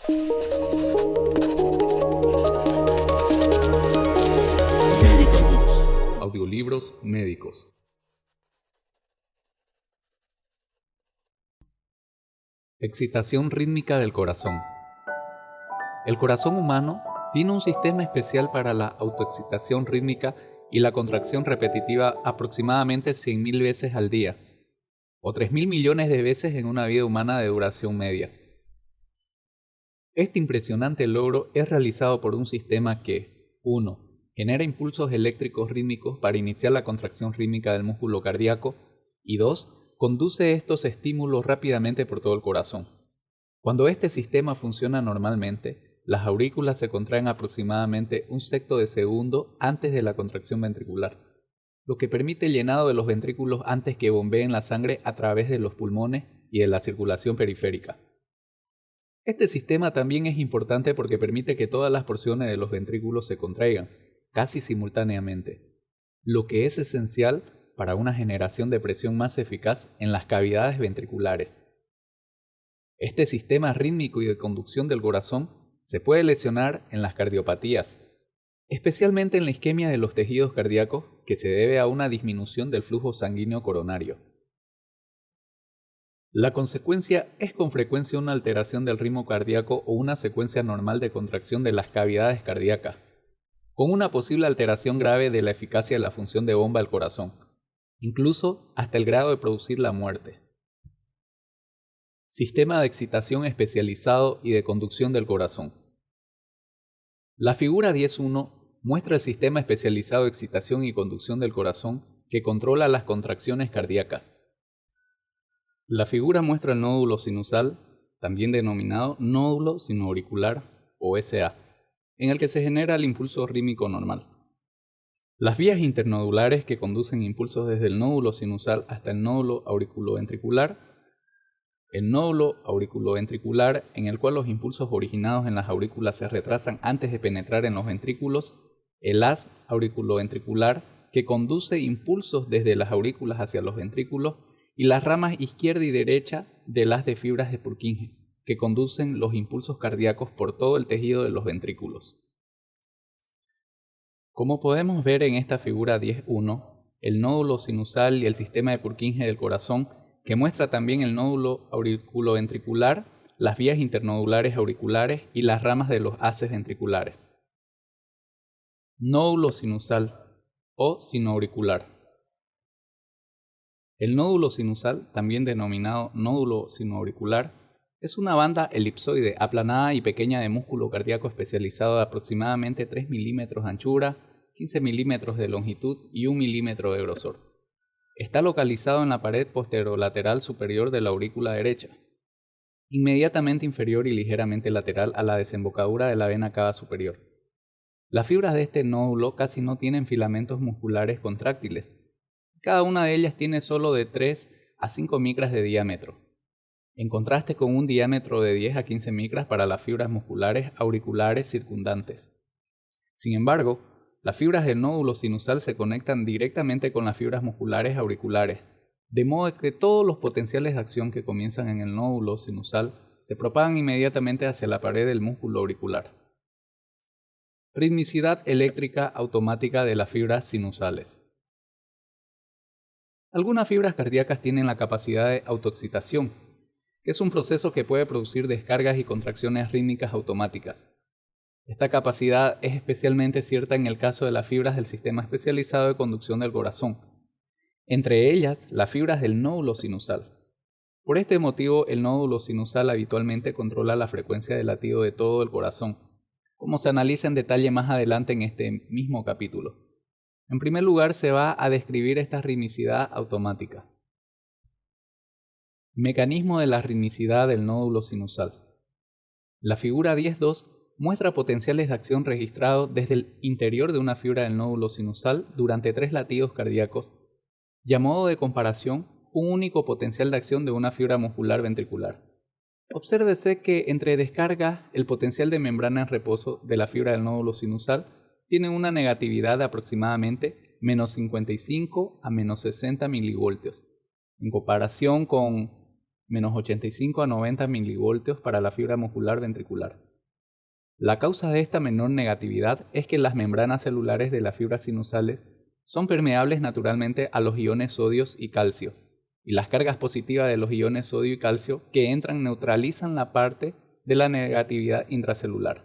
Medical Books, audiolibros médicos. Excitación rítmica del corazón. El corazón humano tiene un sistema especial para la autoexcitación rítmica y la contracción repetitiva aproximadamente 100.000 veces al día, o 3.000 millones de veces en una vida humana de duración media. Este impresionante logro es realizado por un sistema que 1. Genera impulsos eléctricos rítmicos para iniciar la contracción rítmica del músculo cardíaco y 2. Conduce estos estímulos rápidamente por todo el corazón. Cuando este sistema funciona normalmente, las aurículas se contraen aproximadamente un sexto de segundo antes de la contracción ventricular, lo que permite el llenado de los ventrículos antes que bombeen la sangre a través de los pulmones y de la circulación periférica. Este sistema también es importante porque permite que todas las porciones de los ventrículos se contraigan, casi simultáneamente, lo que es esencial para una generación de presión más eficaz en las cavidades ventriculares. Este sistema rítmico y de conducción del corazón se puede lesionar en las cardiopatías, especialmente en la isquemia de los tejidos cardíacos que se debe a una disminución del flujo sanguíneo coronario. La consecuencia es con frecuencia una alteración del ritmo cardíaco o una secuencia normal de contracción de las cavidades cardíacas, con una posible alteración grave de la eficacia de la función de bomba del corazón, incluso hasta el grado de producir la muerte. Sistema de excitación especializado y de conducción del corazón. La figura 10.1 muestra el sistema especializado de excitación y conducción del corazón que controla las contracciones cardíacas. La figura muestra el nódulo sinusal, también denominado nódulo sinoauricular o SA, en el que se genera el impulso rítmico normal. Las vías internodulares que conducen impulsos desde el nódulo sinusal hasta el nódulo auriculoventricular, el nódulo auriculoventricular en el cual los impulsos originados en las aurículas se retrasan antes de penetrar en los ventrículos, el haz auriculoventricular que conduce impulsos desde las aurículas hacia los ventrículos y las ramas izquierda y derecha del haz de fibras de Purkinje que conducen los impulsos cardíacos por todo el tejido de los ventrículos. Como podemos ver en esta figura 10.1, el nódulo sinusal y el sistema de Purkinje del corazón, que muestra también el nódulo auriculoventricular, las vías internodulares auriculares y las ramas de los haces ventriculares. Nódulo sinusal o sinoauricular. El nódulo sinusal, también denominado nódulo sinoauricular, es una banda elipsoide, aplanada y pequeña de músculo cardíaco especializado de aproximadamente 3 milímetros de anchura, 15 milímetros de longitud y 1 milímetro de grosor. Está localizado en la pared posterolateral superior de la aurícula derecha, inmediatamente inferior y ligeramente lateral a la desembocadura de la vena cava superior. Las fibras de este nódulo casi no tienen filamentos musculares contráctiles. Cada una de ellas tiene solo de 3 a 5 micras de diámetro, en contraste con un diámetro de 10 a 15 micras para las fibras musculares auriculares circundantes. Sin embargo, las fibras del nódulo sinusal se conectan directamente con las fibras musculares auriculares, de modo que todos los potenciales de acción que comienzan en el nódulo sinusal se propagan inmediatamente hacia la pared del músculo auricular. Ritmicidad eléctrica automática de las fibras sinusales. Algunas fibras cardíacas tienen la capacidad de autoexcitación, que es un proceso que puede producir descargas y contracciones rítmicas automáticas. Esta capacidad es especialmente cierta en el caso de las fibras del sistema especializado de conducción del corazón, entre ellas las fibras del nódulo sinusal. Por este motivo, el nódulo sinusal habitualmente controla la frecuencia de latido de todo el corazón, como se analiza en detalle más adelante en este mismo capítulo. En primer lugar, se va a describir esta ritmicidad automática. Mecanismo de la ritmicidad del nódulo sinusal. La figura 10.2 muestra potenciales de acción registrados desde el interior de una fibra del nódulo sinusal durante 3 latidos cardíacos, y a modo de comparación, un único potencial de acción de una fibra muscular ventricular. Obsérvese que entre descargas, el potencial de membrana en reposo de la fibra del nódulo sinusal tiene una negatividad de aproximadamente menos 55 a menos 60 milivoltios, en comparación con menos 85 a 90 milivoltios para la fibra muscular ventricular. La causa de esta menor negatividad es que las membranas celulares de las fibras sinusales son permeables naturalmente a los iones sodio y calcio, y las cargas positivas de los iones sodio y calcio que entran neutralizan la parte de la negatividad intracelular.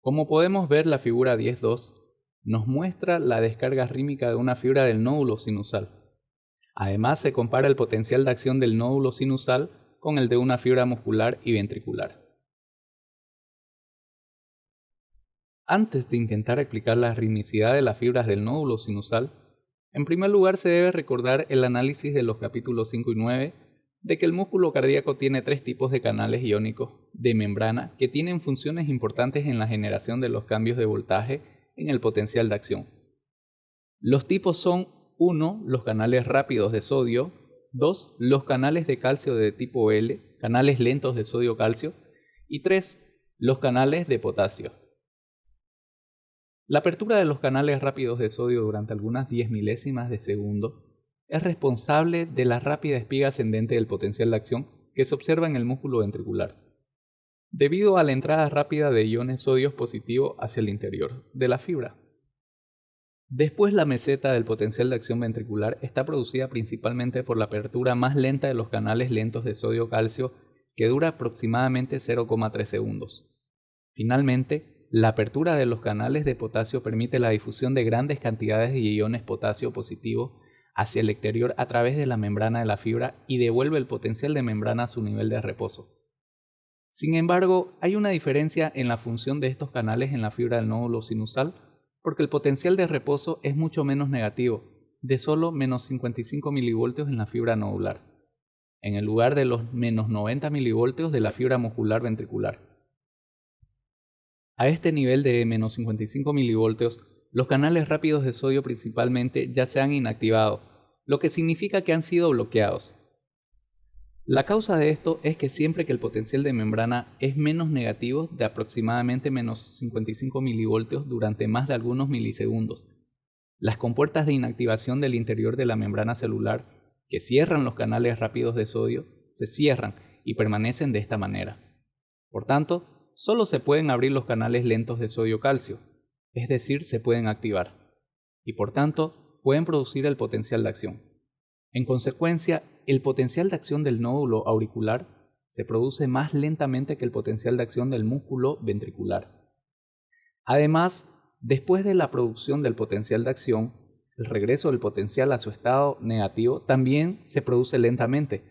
Como podemos ver, la figura 10.2 nos muestra la descarga rímica de una fibra del nódulo sinusal. Además, se compara el potencial de acción del nódulo sinusal con el de una fibra muscular y ventricular. Antes de intentar explicar la ritmicidad de las fibras del nódulo sinusal, en primer lugar se debe recordar el análisis de los capítulos 5 y 9 de que el músculo cardíaco tiene 3 tipos de canales iónicos de membrana que tienen funciones importantes en la generación de los cambios de voltaje en el potencial de acción. Los tipos son 1. Los canales rápidos de sodio, 2. Los canales de calcio de tipo L, canales lentos de sodio-calcio, y 3. Los canales de potasio. La apertura de los canales rápidos de sodio durante algunas 10 milésimas de segundo es responsable de la rápida espiga ascendente del potencial de acción que se observa en el músculo ventricular, debido a la entrada rápida de iones sodio positivos hacia el interior de la fibra. Después, la meseta del potencial de acción ventricular está producida principalmente por la apertura más lenta de los canales lentos de sodio-calcio, que dura aproximadamente 0,3 segundos. Finalmente, la apertura de los canales de potasio permite la difusión de grandes cantidades de iones potasio positivos hacia el exterior a través de la membrana de la fibra y devuelve el potencial de membrana a su nivel de reposo. Sin embargo, hay una diferencia en la función de estos canales en la fibra del nódulo sinusal, porque el potencial de reposo es mucho menos negativo, de solo menos 55 milivoltios en la fibra nodular, en el lugar de los menos 90 milivoltios de la fibra muscular ventricular. A este nivel de menos 55 milivoltios, los canales rápidos de sodio principalmente ya se han inactivado, lo que significa que han sido bloqueados. La causa de esto es que siempre que el potencial de membrana es menos negativo de aproximadamente menos 55 milivoltios durante más de algunos milisegundos, las compuertas de inactivación del interior de la membrana celular que cierran los canales rápidos de sodio se cierran y permanecen de esta manera. Por tanto, solo se pueden abrir los canales lentos de sodio-calcio, es decir, se pueden activar, y por tanto pueden producir el potencial de acción. En consecuencia, el potencial de acción del nódulo auricular se produce más lentamente que el potencial de acción del músculo ventricular. Además, después de la producción del potencial de acción, el regreso del potencial a su estado negativo también se produce lentamente,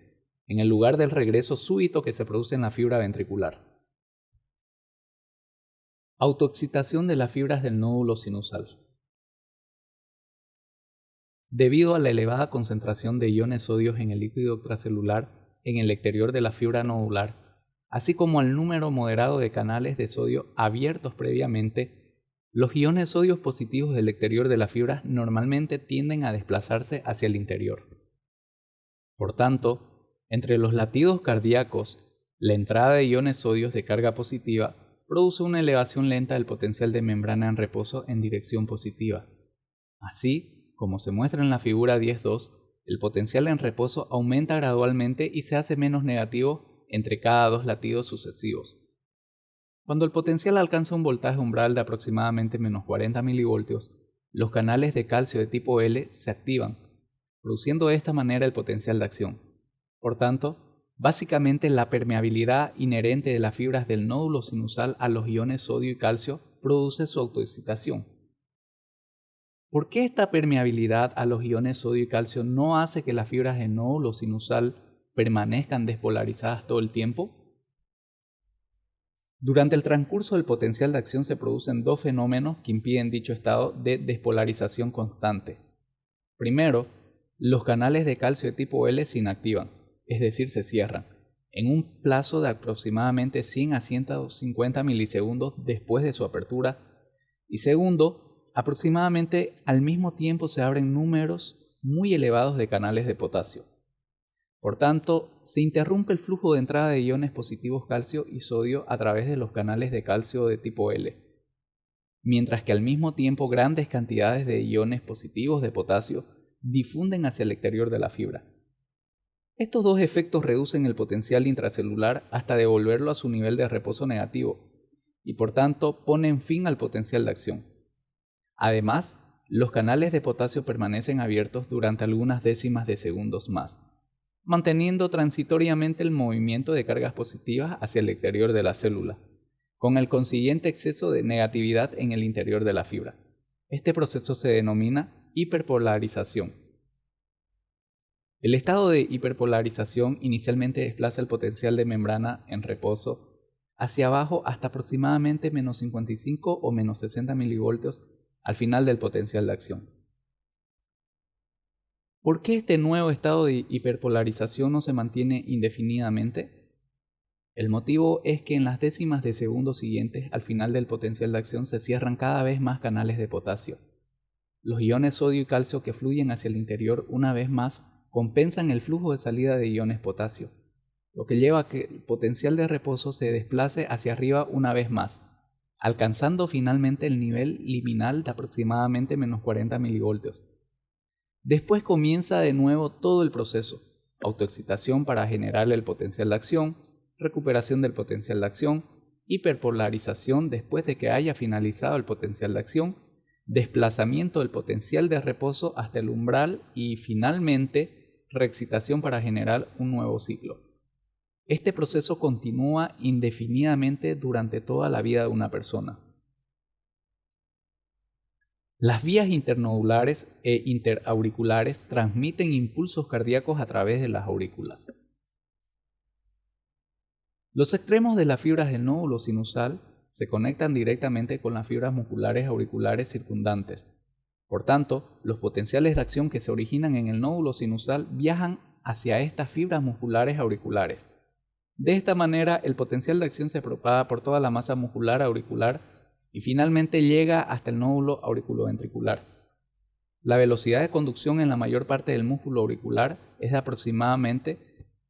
en el lugar del regreso súbito que se produce en la fibra ventricular. Autoexcitación de las fibras del nódulo sinusal. Debido a la elevada concentración de iones sodio en el líquido extracelular en el exterior de la fibra nodular, así como al número moderado de canales de sodio abiertos previamente, los iones sodio positivos del exterior de la fibra normalmente tienden a desplazarse hacia el interior. Por tanto, entre los latidos cardíacos, la entrada de iones sodio de carga positiva produce una elevación lenta del potencial de membrana en reposo en dirección positiva. Así, como se muestra en la figura 10.2, el potencial en reposo aumenta gradualmente y se hace menos negativo entre cada 2 latidos sucesivos. Cuando el potencial alcanza un voltaje umbral de aproximadamente menos 40 milivoltios, los canales de calcio de tipo L se activan, produciendo de esta manera el potencial de acción. Por tanto, básicamente la permeabilidad inherente de las fibras del nódulo sinusal a los iones sodio y calcio produce su autoexcitación. ¿Por qué esta permeabilidad a los iones sodio y calcio no hace que las fibras del nódulo sinusal permanezcan despolarizadas todo el tiempo? Durante el transcurso del potencial de acción se producen 2 fenómenos que impiden dicho estado de despolarización constante. Primero, los canales de calcio de tipo L se inactivan, es decir, se cierran, en un plazo de aproximadamente 100 a 150 milisegundos después de su apertura. Y segundo, aproximadamente al mismo tiempo se abren números muy elevados de canales de potasio. Por tanto, se interrumpe el flujo de entrada de iones positivos calcio y sodio a través de los canales de calcio de tipo L, mientras que al mismo tiempo grandes cantidades de iones positivos de potasio difunden hacia el exterior de la fibra. Estos dos efectos reducen el potencial intracelular hasta devolverlo a su nivel de reposo negativo y por tanto ponen fin al potencial de acción. Además, los canales de potasio permanecen abiertos durante algunas décimas de segundos más, manteniendo transitoriamente el movimiento de cargas positivas hacia el exterior de la célula, con el consiguiente exceso de negatividad en el interior de la fibra. Este proceso se denomina hiperpolarización. El estado de hiperpolarización inicialmente desplaza el potencial de membrana en reposo hacia abajo hasta aproximadamente menos 55 o menos 60 milivoltios al final del potencial de acción. ¿Por qué este nuevo estado de hiperpolarización no se mantiene indefinidamente? El motivo es que en las décimas de segundo siguientes al final del potencial de acción se cierran cada vez más canales de potasio. Los iones sodio y calcio que fluyen hacia el interior una vez más compensan el flujo de salida de iones potasio, lo que lleva a que el potencial de reposo se desplace hacia arriba una vez más, alcanzando finalmente el nivel liminal de aproximadamente menos 40 milivoltios. Después comienza de nuevo todo el proceso: autoexcitación para generar el potencial de acción, recuperación del potencial de acción, hiperpolarización después de que haya finalizado el potencial de acción, desplazamiento del potencial de reposo hasta el umbral y finalmente reexcitación para generar un nuevo ciclo. Este proceso continúa indefinidamente durante toda la vida de una persona. Las vías internodulares e interauriculares transmiten impulsos cardíacos a través de las aurículas. Los extremos de las fibras del nódulo sinusal se conectan directamente con las fibras musculares auriculares circundantes. Por tanto, los potenciales de acción que se originan en el nódulo sinusal viajan hacia estas fibras musculares auriculares. De esta manera, el potencial de acción se propaga por toda la masa muscular auricular y finalmente llega hasta el nódulo auriculoventricular. La velocidad de conducción en la mayor parte del músculo auricular es de aproximadamente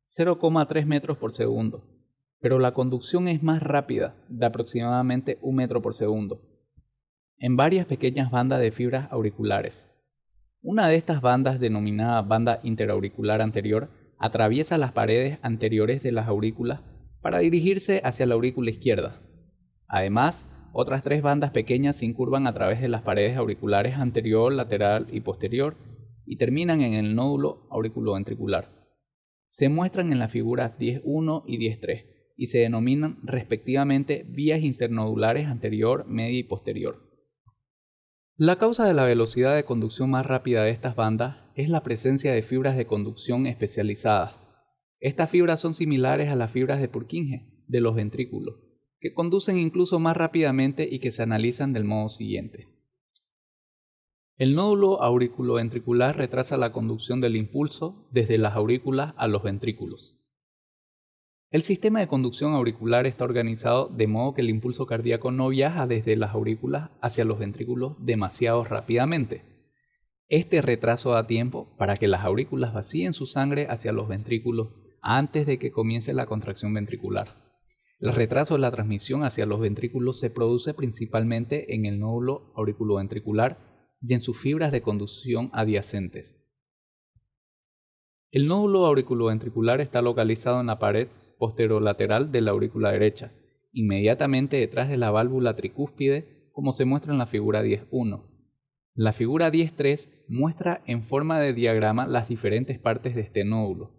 0,3 metros por segundo, pero la conducción es más rápida, de aproximadamente 1 metro por segundo, en varias pequeñas bandas de fibras auriculares. Una de estas bandas, denominada banda interauricular anterior, atraviesa las paredes anteriores de las aurículas para dirigirse hacia la aurícula izquierda. Además, otras 3 bandas pequeñas se incurvan a través de las paredes auriculares anterior, lateral y posterior y terminan en el nódulo auriculoventricular. Se muestran en las figuras 10.1 y 10.3 y se denominan respectivamente vías internodulares anterior, media y posterior. La causa de la velocidad de conducción más rápida de estas bandas es la presencia de fibras de conducción especializadas. Estas fibras son similares a las fibras de Purkinje de los ventrículos, que conducen incluso más rápidamente y que se analizan del modo siguiente. El nódulo auriculoventricular retrasa la conducción del impulso desde las aurículas a los ventrículos. El sistema de conducción auricular está organizado de modo que el impulso cardíaco no viaja desde las aurículas hacia los ventrículos demasiado rápidamente. Este retraso da tiempo para que las aurículas vacíen su sangre hacia los ventrículos antes de que comience la contracción ventricular. El retraso de la transmisión hacia los ventrículos se produce principalmente en el nódulo auriculoventricular y en sus fibras de conducción adyacentes. El nódulo auriculoventricular está localizado en la pared posterolateral de la aurícula derecha, inmediatamente detrás de la válvula tricúspide, como se muestra en la figura 10.1. La figura 10.3 muestra en forma de diagrama las diferentes partes de este nódulo,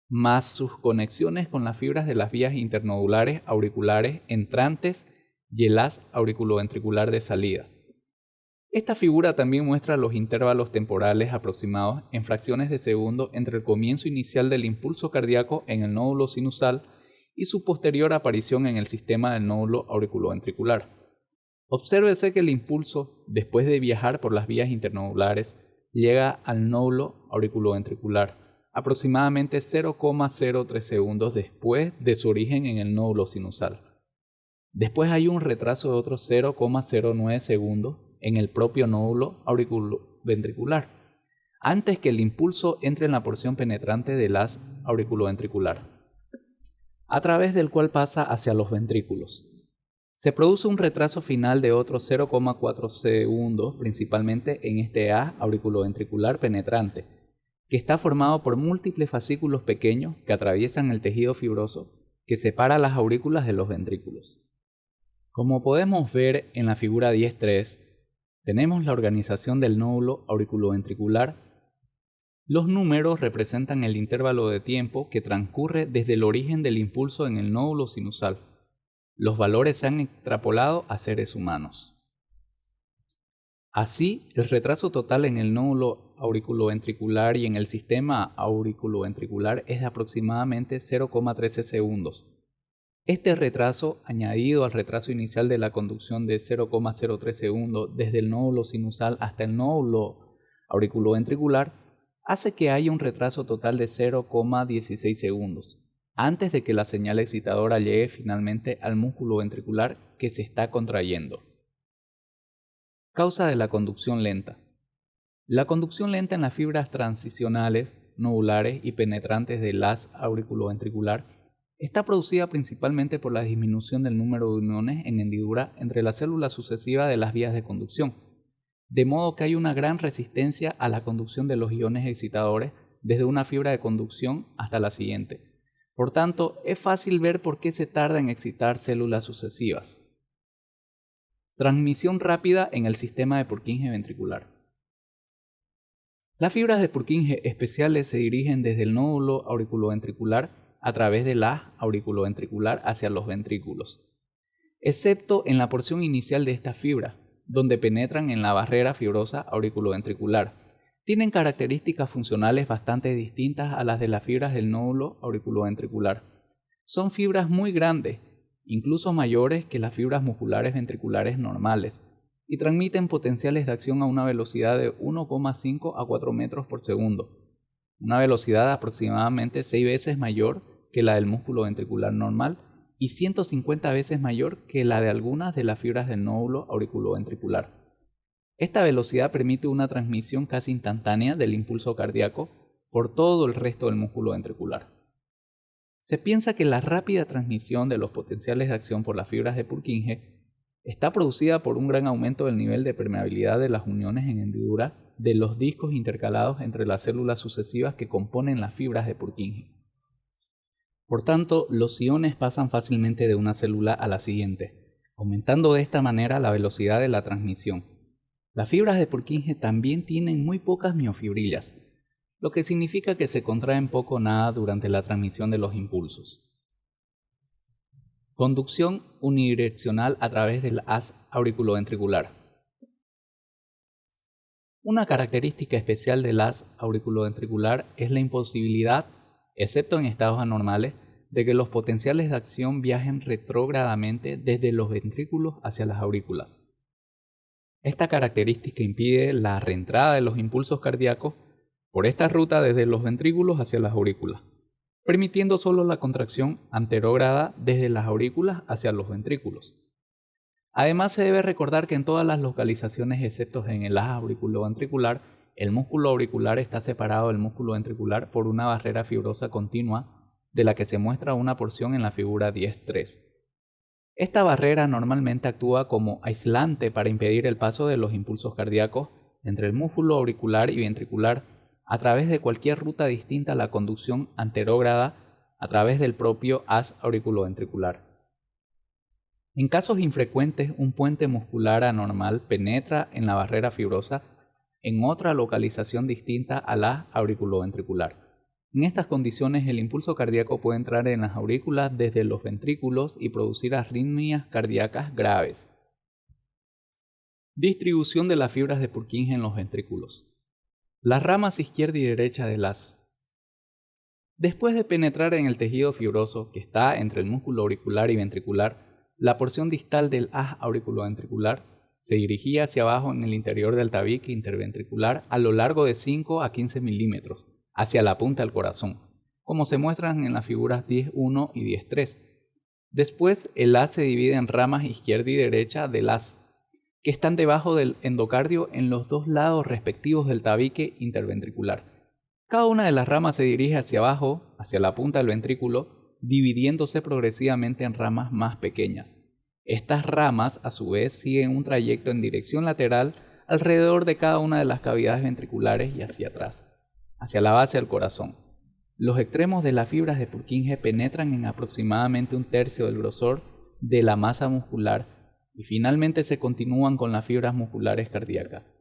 más sus conexiones con las fibras de las vías internodulares auriculares entrantes y el haz auriculoventricular de salida. Esta figura también muestra los intervalos temporales aproximados en fracciones de segundo entre el comienzo inicial del impulso cardíaco en el nódulo sinusal y su posterior aparición en el sistema del nódulo auriculoventricular. Obsérvese que el impulso, después de viajar por las vías internodulares, llega al nódulo auriculoventricular aproximadamente 0,03 segundos después de su origen en el nódulo sinusal. Después hay un retraso de otros 0,09 segundos en el propio nódulo auriculoventricular, antes que el impulso entre en la porción penetrante del haz auriculoventricular, a través del cual pasa hacia los ventrículos. Se produce un retraso final de otros 0,4 segundos, principalmente en este haz auriculoventricular penetrante, que está formado por múltiples fascículos pequeños que atraviesan el tejido fibroso que separa las aurículas de los ventrículos. Como podemos ver en la figura 10.3, tenemos la organización del nódulo auriculoventricular. Los números representan el intervalo de tiempo que transcurre desde el origen del impulso en el nódulo sinusal. Los valores se han extrapolado a seres humanos. Así, el retraso total en el nódulo auriculoventricular y en el sistema auriculoventricular es de aproximadamente 0,13 segundos. Este retraso, añadido al retraso inicial de la conducción de 0,03 segundos desde el nódulo sinusal hasta el nódulo auriculoventricular, hace que haya un retraso total de 0,16 segundos, antes de que la señal excitadora llegue finalmente al músculo ventricular que se está contrayendo. Causa de la conducción lenta. La conducción lenta en las fibras transicionales, nodulares y penetrantes del haz auriculoventricular está producida principalmente por la disminución del número de uniones en hendidura entre las células sucesivas de las vías de conducción, de modo que hay una gran resistencia a la conducción de los iones excitadores desde una fibra de conducción hasta la siguiente. Por tanto, es fácil ver por qué se tarda en excitar células sucesivas. Transmisión rápida en el sistema de Purkinje ventricular. Las fibras de Purkinje especiales se dirigen desde el nódulo auriculoventricular a través del haz auriculoventricular hacia los ventrículos, excepto en la porción inicial de esta fibra, donde penetran en la barrera fibrosa auriculoventricular. Tienen características funcionales bastante distintas a las de las fibras del nódulo auriculoventricular. Son fibras muy grandes, incluso mayores que las fibras musculares ventriculares normales, y transmiten potenciales de acción a una velocidad de 1,5 a 4 metros por segundo, una velocidad aproximadamente 6 veces mayor que la del músculo ventricular normal y 150 veces mayor que la de algunas de las fibras del nódulo auriculoventricular. Esta velocidad permite una transmisión casi instantánea del impulso cardíaco por todo el resto del músculo ventricular. Se piensa que la rápida transmisión de los potenciales de acción por las fibras de Purkinje está producida por un gran aumento del nivel de permeabilidad de las uniones en hendidura de los discos intercalados entre las células sucesivas que componen las fibras de Purkinje. Por tanto, los iones pasan fácilmente de una célula a la siguiente, aumentando de esta manera la velocidad de la transmisión. Las fibras de Purkinje también tienen muy pocas miofibrillas, lo que significa que se contraen poco o nada durante la transmisión de los impulsos. Conducción unidireccional a través del haz auriculoventricular. Una característica especial del haz auriculoventricular es la imposibilidad, excepto en estados anormales, de que los potenciales de acción viajen retrógradamente desde los ventrículos hacia las aurículas. Esta característica impide la reentrada de los impulsos cardíacos por esta ruta desde los ventrículos hacia las aurículas, permitiendo solo la contracción anterógrada desde las aurículas hacia los ventrículos. Además, se debe recordar que en todas las localizaciones excepto en el haz auriculoventricular, el músculo auricular está separado del músculo ventricular por una barrera fibrosa continua de la que se muestra una porción en la figura 10.3. Esta barrera normalmente actúa como aislante para impedir el paso de los impulsos cardíacos entre el músculo auricular y ventricular a través de cualquier ruta distinta a la conducción anterógrada a través del propio haz auriculoventricular. En casos infrecuentes, un puente muscular anormal penetra en la barrera fibrosa en otra localización distinta al haz auriculoventricular. En estas condiciones, el impulso cardíaco puede entrar en las aurículas desde los ventrículos y producir arritmias cardíacas graves. Distribución de las fibras de Purkinje en los ventrículos. Las ramas izquierda y derecha del haz. Después de penetrar en el tejido fibroso que está entre el músculo auricular y ventricular, la porción distal del haz auriculoventricular se dirigía hacia abajo en el interior del tabique interventricular a lo largo de 5 a 15 milímetros, hacia la punta del corazón, como se muestran en las figuras 10.1 y 10.3. Después, el haz se divide en ramas izquierda y derecha del haz, que están debajo del endocardio en los dos lados respectivos del tabique interventricular. Cada una de las ramas se dirige hacia abajo, hacia la punta del ventrículo, dividiéndose progresivamente en ramas más pequeñas. Estas ramas, a su vez, siguen un trayecto en dirección lateral alrededor de cada una de las cavidades ventriculares y hacia atrás, hacia la base del corazón. Los extremos de las fibras de Purkinje penetran en aproximadamente un tercio del grosor de la masa muscular y finalmente se continúan con las fibras musculares cardíacas.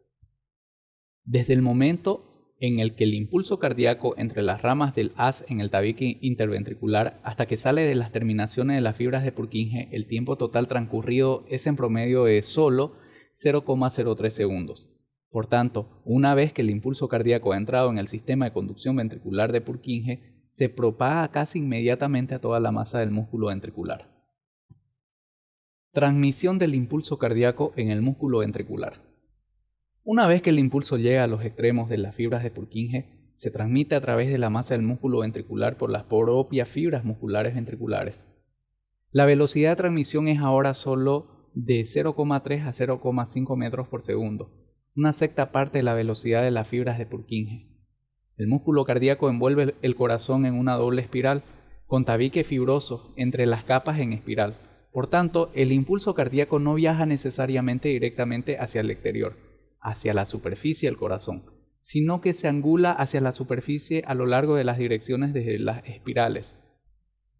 Desde el momento en el que el impulso cardíaco entre las ramas del haz en el tabique interventricular hasta que sale de las terminaciones de las fibras de Purkinje, el tiempo total transcurrido es en promedio de solo 0,03 segundos. Por tanto, una vez que el impulso cardíaco ha entrado en el sistema de conducción ventricular de Purkinje, se propaga casi inmediatamente a toda la masa del músculo ventricular. Transmisión del impulso cardíaco en el músculo ventricular. Una vez que el impulso llega a los extremos de las fibras de Purkinje, se transmite a través de la masa del músculo ventricular por las propias fibras musculares ventriculares. La velocidad de transmisión es ahora solo de 0,3 a 0,5 metros por segundo, una sexta parte de la velocidad de las fibras de Purkinje. El músculo cardíaco envuelve el corazón en una doble espiral, con tabique fibroso entre las capas en espiral. Por tanto, el impulso cardíaco no viaja necesariamente directamente hacia el exterior, hacia la superficie del corazón, sino que se angula hacia la superficie a lo largo de las direcciones de las espirales.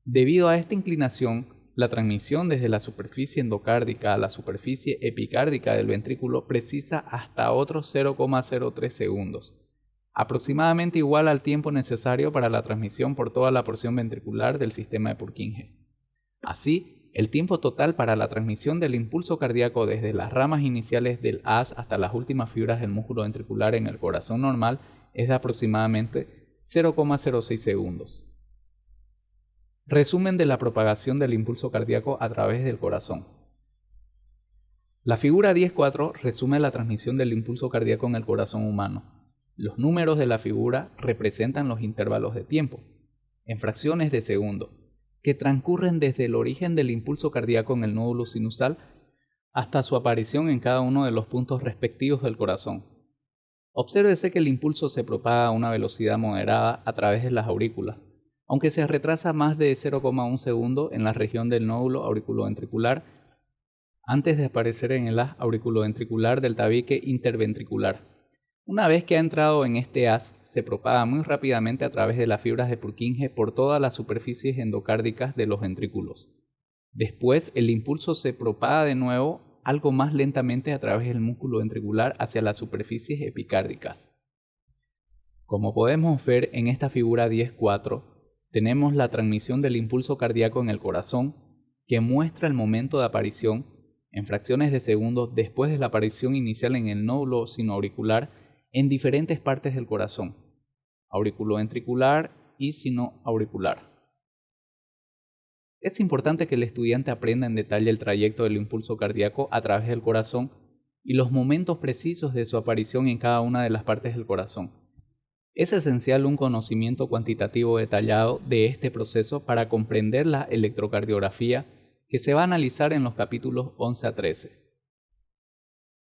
Debido a esta inclinación, la transmisión desde la superficie endocárdica a la superficie epicárdica del ventrículo precisa hasta otros 0,03 segundos, aproximadamente igual al tiempo necesario para la transmisión por toda la porción ventricular del sistema de Purkinje. Así, el tiempo total para la transmisión del impulso cardíaco desde las ramas iniciales del haz hasta las últimas fibras del músculo ventricular en el corazón normal es de aproximadamente 0,06 segundos. Resumen de la propagación del impulso cardíaco a través del corazón. La figura 10.4 resume la transmisión del impulso cardíaco en el corazón humano. Los números de la figura representan los intervalos de tiempo, en fracciones de segundo, que transcurren desde el origen del impulso cardíaco en el nódulo sinusal hasta su aparición en cada uno de los puntos respectivos del corazón. Obsérvese que el impulso se propaga a una velocidad moderada a través de las aurículas, aunque se retrasa más de 0,1 segundo en la región del nódulo auriculoventricular antes de aparecer en el haz auriculoventricular del tabique interventricular. Una vez que ha entrado en este haz, se propaga muy rápidamente a través de las fibras de Purkinje por todas las superficies endocárdicas de los ventrículos. Después, el impulso se propaga de nuevo algo más lentamente a través del músculo ventricular hacia las superficies epicárdicas. Como podemos ver en esta figura 10.4, tenemos la transmisión del impulso cardíaco en el corazón, que muestra el momento de aparición en fracciones de segundos después de la aparición inicial en el nódulo sinoauricular en diferentes partes del corazón, auriculoventricular y sinoauricular. Es importante que el estudiante aprenda en detalle el trayecto del impulso cardíaco a través del corazón y los momentos precisos de su aparición en cada una de las partes del corazón. Es esencial un conocimiento cuantitativo detallado de este proceso para comprender la electrocardiografía que se va a analizar en los capítulos 11 a 13.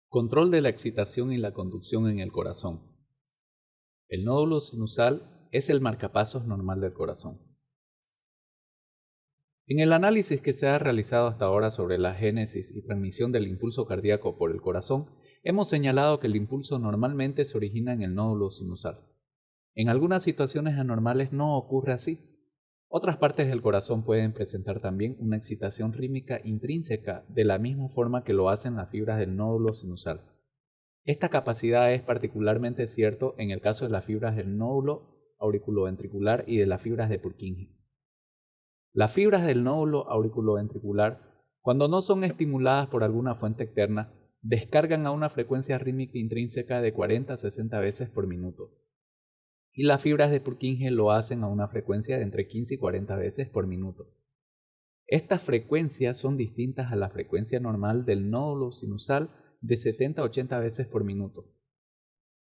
Control de la excitación y la conducción en el corazón. El nódulo sinusal es el marcapasos normal del corazón. En el análisis que se ha realizado hasta ahora sobre la génesis y transmisión del impulso cardíaco por el corazón, hemos señalado que el impulso normalmente se origina en el nódulo sinusal. En algunas situaciones anormales no ocurre así. Otras partes del corazón pueden presentar también una excitación rítmica intrínseca de la misma forma que lo hacen las fibras del nódulo sinusal. Esta capacidad es particularmente cierto en el caso de las fibras del nódulo auriculoventricular y de las fibras de Purkinje. Las fibras del nódulo auriculoventricular, cuando no son estimuladas por alguna fuente externa, descargan a una frecuencia rítmica intrínseca de 40 a 60 veces por minuto. Y las fibras de Purkinje lo hacen a una frecuencia de entre 15 y 40 veces por minuto. Estas frecuencias son distintas a la frecuencia normal del nódulo sinusal de 70 a 80 veces por minuto.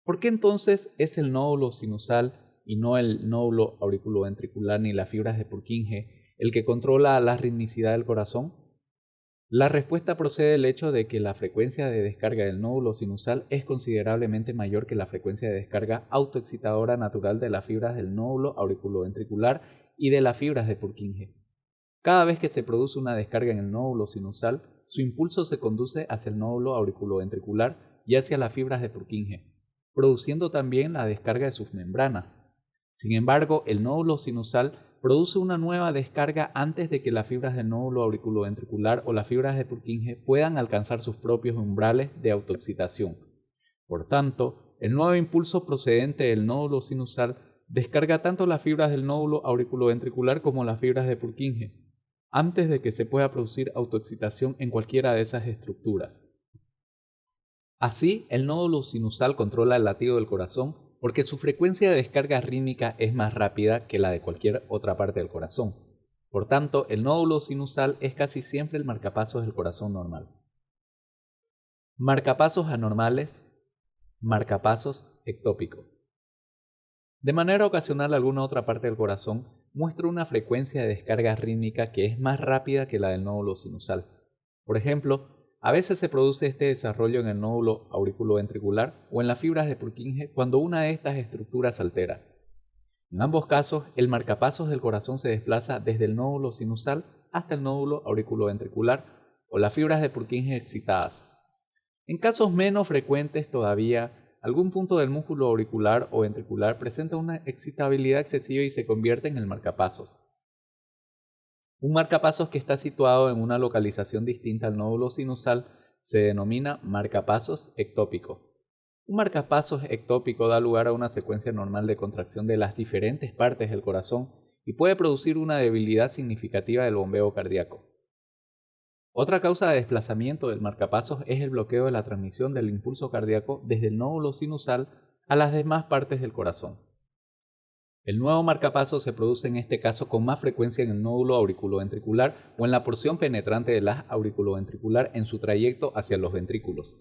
¿Por qué entonces es el nódulo sinusal y no el nódulo auriculoventricular ni las fibras de Purkinje el que controla la ritmicidad del corazón? La respuesta procede del hecho de que la frecuencia de descarga del nódulo sinusal es considerablemente mayor que la frecuencia de descarga autoexcitadora natural de las fibras del nódulo auriculoventricular y de las fibras de Purkinje. Cada vez que se produce una descarga en el nódulo sinusal, su impulso se conduce hacia el nódulo auriculoventricular y hacia las fibras de Purkinje. produciendo también la descarga de sus membranas. Sin embargo, el nódulo sinusal produce una nueva descarga antes de que las fibras del nódulo auriculoventricular o las fibras de Purkinje puedan alcanzar sus propios umbrales de autoexcitación. Por tanto, el nuevo impulso procedente del nódulo sinusal descarga tanto las fibras del nódulo auriculoventricular como las fibras de Purkinje, antes de que se pueda producir autoexcitación en cualquiera de esas estructuras. Así, el nódulo sinusal controla el latido del corazón porque su frecuencia de descarga rítmica es más rápida que la de cualquier otra parte del corazón. Por tanto, el nódulo sinusal es casi siempre el marcapasos del corazón normal. Marcapasos anormales, marcapasos ectópico. De manera ocasional, alguna otra parte del corazón muestra una frecuencia de descarga rítmica que es más rápida que la del nódulo sinusal. Por ejemplo, a veces se produce este desarrollo en el nódulo auriculoventricular o en las fibras de Purkinje cuando una de estas estructuras se altera. En ambos casos, el marcapasos del corazón se desplaza desde el nódulo sinusal hasta el nódulo auriculoventricular o las fibras de Purkinje excitadas. En casos menos frecuentes todavía, algún punto del músculo auricular o ventricular presenta una excitabilidad excesiva y se convierte en el marcapasos. Un marcapasos que está situado en una localización distinta al nódulo sinusal se denomina marcapasos ectópico. Un marcapasos ectópico da lugar a una secuencia normal de contracción de las diferentes partes del corazón y puede producir una debilidad significativa del bombeo cardíaco. Otra causa de desplazamiento del marcapasos es el bloqueo de la transmisión del impulso cardíaco desde el nódulo sinusal a las demás partes del corazón. El nuevo marcapasos se produce en este caso con más frecuencia en el nódulo auriculoventricular o en la porción penetrante del haz auriculoventricular en su trayecto hacia los ventrículos.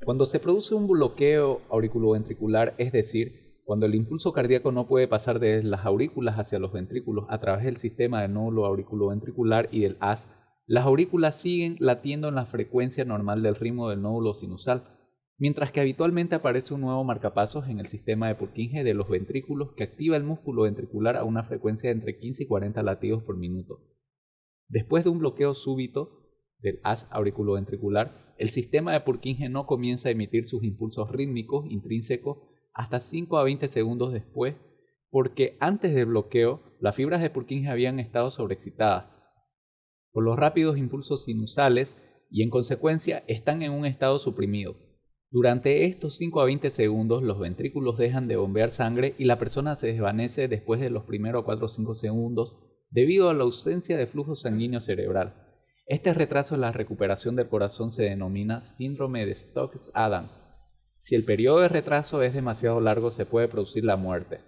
Cuando se produce un bloqueo auriculoventricular, es decir, cuando el impulso cardíaco no puede pasar desde las aurículas hacia los ventrículos a través del sistema del nódulo auriculoventricular y del haz, las aurículas siguen latiendo en la frecuencia normal del ritmo del nódulo sinusal, mientras que habitualmente aparece un nuevo marcapasos en el sistema de Purkinje de los ventrículos que activa el músculo ventricular a una frecuencia de entre 15 y 40 latidos por minuto. Después de un bloqueo súbito del haz auriculoventricular, el sistema de Purkinje no comienza a emitir sus impulsos rítmicos intrínsecos hasta 5 a 20 segundos después, porque antes del bloqueo las fibras de Purkinje habían estado sobreexcitadas por los rápidos impulsos sinusales y en consecuencia están en un estado suprimido. Durante estos 5 a 20 segundos los ventrículos dejan de bombear sangre y la persona se desvanece después de los primeros 4 o 5 segundos debido a la ausencia de flujo sanguíneo cerebral. Este retraso en la recuperación del corazón se denomina síndrome de Stokes-Adam. Si el periodo de retraso es demasiado largo, se puede producir la muerte.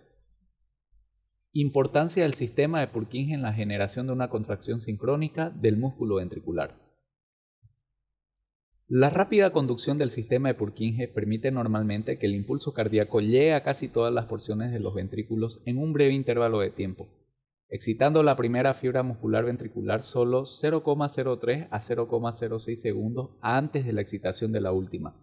Importancia del sistema de Purkinje en la generación de una contracción sincrónica del músculo ventricular. La rápida conducción del sistema de Purkinje permite normalmente que el impulso cardíaco llegue a casi todas las porciones de los ventrículos en un breve intervalo de tiempo, excitando la primera fibra muscular ventricular solo 0,03 a 0,06 segundos antes de la excitación de la última.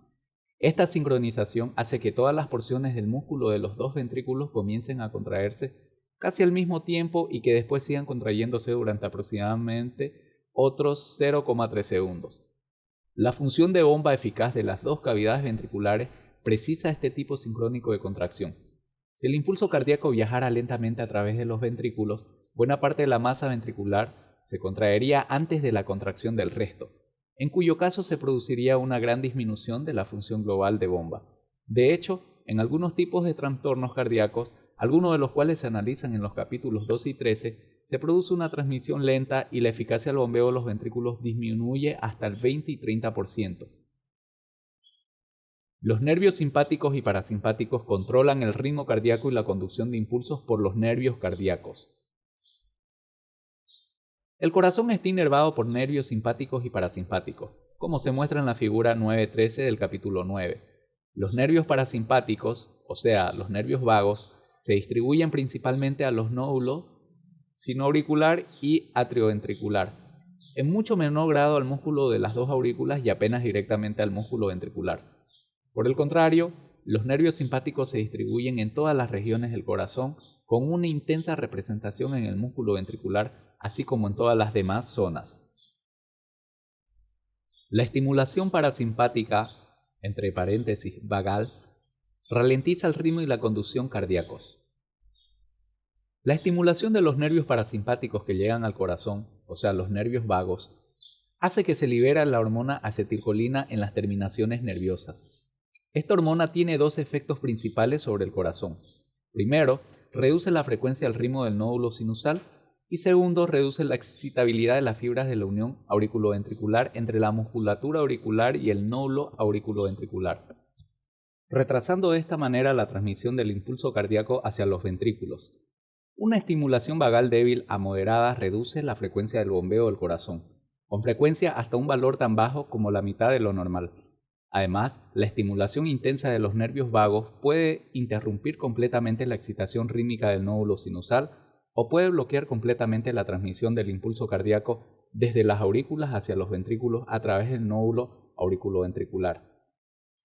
Esta sincronización hace que todas las porciones del músculo de los dos ventrículos comiencen a contraerse casi al mismo tiempo y que después sigan contrayéndose durante aproximadamente otros 0,3 segundos. La función de bomba eficaz de las dos cavidades ventriculares precisa este tipo sincrónico de contracción. Si el impulso cardíaco viajara lentamente a través de los ventrículos, buena parte de la masa ventricular se contraería antes de la contracción del resto, en cuyo caso se produciría una gran disminución de la función global de bomba. De hecho, en algunos tipos de trastornos cardíacos, algunos de los cuales se analizan en los capítulos 12 y 13, se produce una transmisión lenta y la eficacia del bombeo de los ventrículos disminuye hasta el 20 y 30%. Los nervios simpáticos y parasimpáticos controlan el ritmo cardíaco y la conducción de impulsos por los nervios cardíacos. El corazón está inervado por nervios simpáticos y parasimpáticos, como se muestra en la figura 9.13 del capítulo 9. Los nervios parasimpáticos, o sea, los nervios vagos, se distribuyen principalmente a los nódulos sinoauricular y atrioventricular, en mucho menor grado al músculo de las dos aurículas y apenas directamente al músculo ventricular. Por el contrario, los nervios simpáticos se distribuyen en todas las regiones del corazón con una intensa representación en el músculo ventricular, así como en todas las demás zonas. La estimulación parasimpática, entre paréntesis vagal, Ralentiza el ritmo y la conducción cardíacos. La estimulación de los nervios parasimpáticos que llegan al corazón, o sea, los nervios vagos, hace que se libere la hormona acetilcolina en las terminaciones nerviosas. Esta hormona tiene dos efectos principales sobre el corazón. Primero, reduce la frecuencia del ritmo del nódulo sinusal y segundo, reduce la excitabilidad de las fibras de la unión auriculoventricular entre la musculatura auricular y el nódulo auriculoventricular, retrasando de esta manera la transmisión del impulso cardíaco hacia los ventrículos. Una estimulación vagal débil a moderada reduce la frecuencia del bombeo del corazón, con frecuencia hasta un valor tan bajo como la mitad de lo normal. Además, la estimulación intensa de los nervios vagos puede interrumpir completamente la excitación rítmica del nódulo sinusal o puede bloquear completamente la transmisión del impulso cardíaco desde las aurículas hacia los ventrículos a través del nódulo auriculoventricular.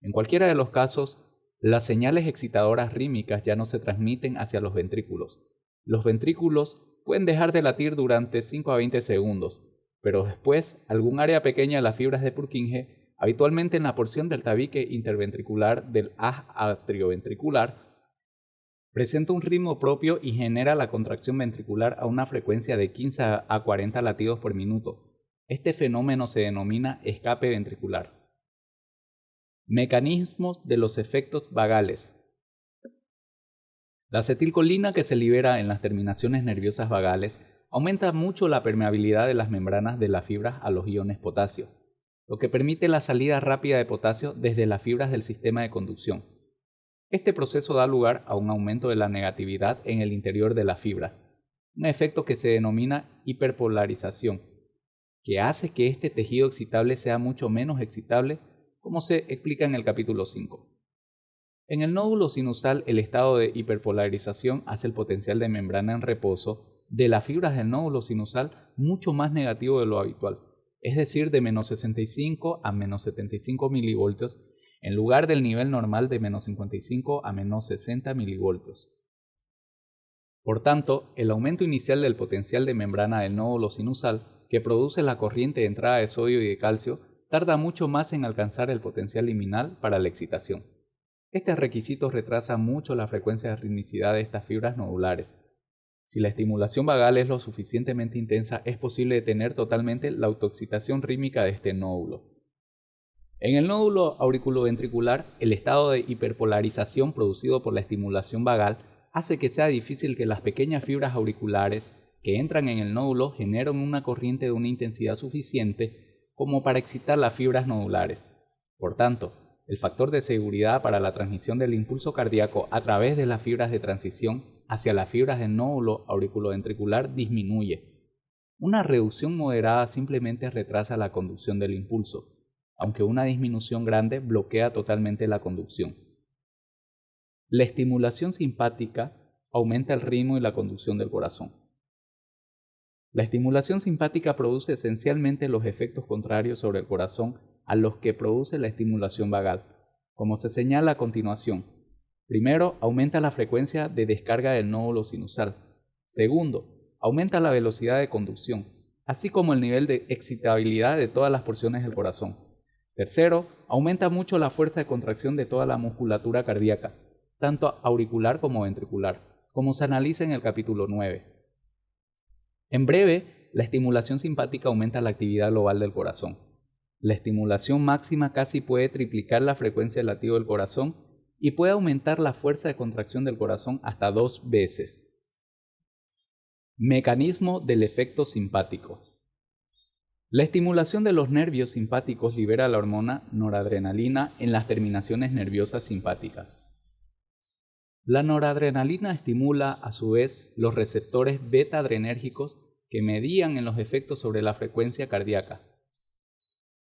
En cualquiera de los casos, las señales excitadoras rítmicas ya no se transmiten hacia los ventrículos. Los ventrículos pueden dejar de latir durante 5 a 20 segundos, pero después algún área pequeña de las fibras de Purkinje, habitualmente en la porción del tabique interventricular del haz atrioventricular, presenta un ritmo propio y genera la contracción ventricular a una frecuencia de 15 a 40 latidos por minuto. Este fenómeno se denomina escape ventricular. Mecanismos de los efectos vagales. La acetilcolina que se libera en las terminaciones nerviosas vagales aumenta mucho la permeabilidad de las membranas de las fibras a los iones potasio, lo que permite la salida rápida de potasio desde las fibras del sistema de conducción. Este proceso da lugar a un aumento de la negatividad en el interior de las fibras, un efecto que se denomina hiperpolarización, que hace que este tejido excitable sea mucho menos excitable, como se explica en el capítulo 5. En el nódulo sinusal, el estado de hiperpolarización hace el potencial de membrana en reposo de las fibras del nódulo sinusal mucho más negativo de lo habitual, es decir, de menos 65 a menos 75 milivoltios, en lugar del nivel normal de menos 55 a menos 60 milivoltios. Por tanto, el aumento inicial del potencial de membrana del nódulo sinusal, que produce la corriente de entrada de sodio y de calcio, tarda mucho más en alcanzar el potencial liminal para la excitación. Este requisito retrasa mucho la frecuencia de ritmicidad de estas fibras nodulares. Si la estimulación vagal es lo suficientemente intensa, es posible detener totalmente la autoexcitación rítmica de este nódulo. En el nódulo auriculoventricular, el estado de hiperpolarización producido por la estimulación vagal hace que sea difícil que las pequeñas fibras auriculares que entran en el nódulo generen una corriente de una intensidad suficiente como para excitar las fibras nodulares. Por tanto, el factor de seguridad para la transmisión del impulso cardíaco a través de las fibras de transición hacia las fibras del nódulo auriculoventricular disminuye. Una reducción moderada simplemente retrasa la conducción del impulso, aunque una disminución grande bloquea totalmente la conducción. La estimulación simpática aumenta el ritmo y la conducción del corazón. La estimulación simpática produce esencialmente los efectos contrarios sobre el corazón a los que produce la estimulación vagal, como se señala a continuación. Primero, aumenta la frecuencia de descarga del nódulo sinusal. Segundo, aumenta la velocidad de conducción, así como el nivel de excitabilidad de todas las porciones del corazón. Tercero, aumenta mucho la fuerza de contracción de toda la musculatura cardíaca, tanto auricular como ventricular, como se analiza en el capítulo 9. En breve, la estimulación simpática aumenta la actividad global del corazón. La estimulación máxima casi puede triplicar la frecuencia de latido del corazón y puede aumentar la fuerza de contracción del corazón hasta 2 veces. Mecanismo del efecto simpático. La estimulación de los nervios simpáticos libera la hormona noradrenalina en las terminaciones nerviosas simpáticas. La noradrenalina estimula, a su vez, los receptores beta-adrenérgicos que medían en los efectos sobre la frecuencia cardíaca.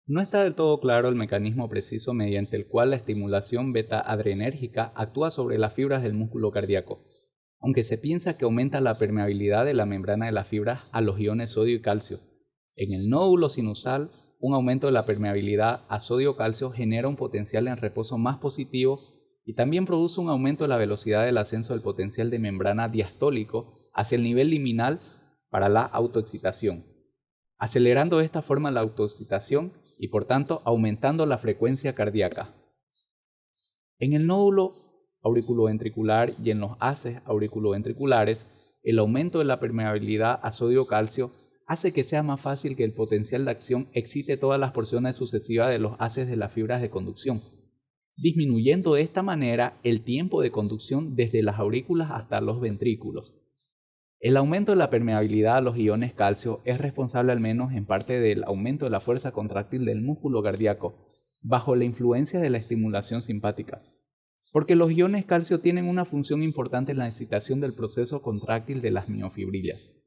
No está del todo claro el mecanismo preciso mediante el cual la estimulación beta-adrenérgica actúa sobre las fibras del músculo cardíaco, aunque se piensa que aumenta la permeabilidad de la membrana de las fibras a los iones sodio y calcio. En el nódulo sinusal, un aumento de la permeabilidad a sodio-calcio genera un potencial en reposo más positivo y también produce un aumento de la velocidad del ascenso del potencial de membrana diastólico hacia el nivel liminal para la autoexcitación, acelerando de esta forma la autoexcitación y por tanto aumentando la frecuencia cardíaca. En el nódulo auriculoventricular y en los haces auriculoventriculares, el aumento de la permeabilidad a sodio-calcio hace que sea más fácil que el potencial de acción excite todas las porciones sucesivas de los haces de las fibras de conducción, disminuyendo de esta manera el tiempo de conducción desde las aurículas hasta los ventrículos. El aumento de la permeabilidad a los iones calcio es responsable al menos en parte del aumento de la fuerza contráctil del músculo cardíaco, bajo la influencia de la estimulación simpática, porque los iones calcio tienen una función importante en la excitación del proceso contráctil de las miofibrillas.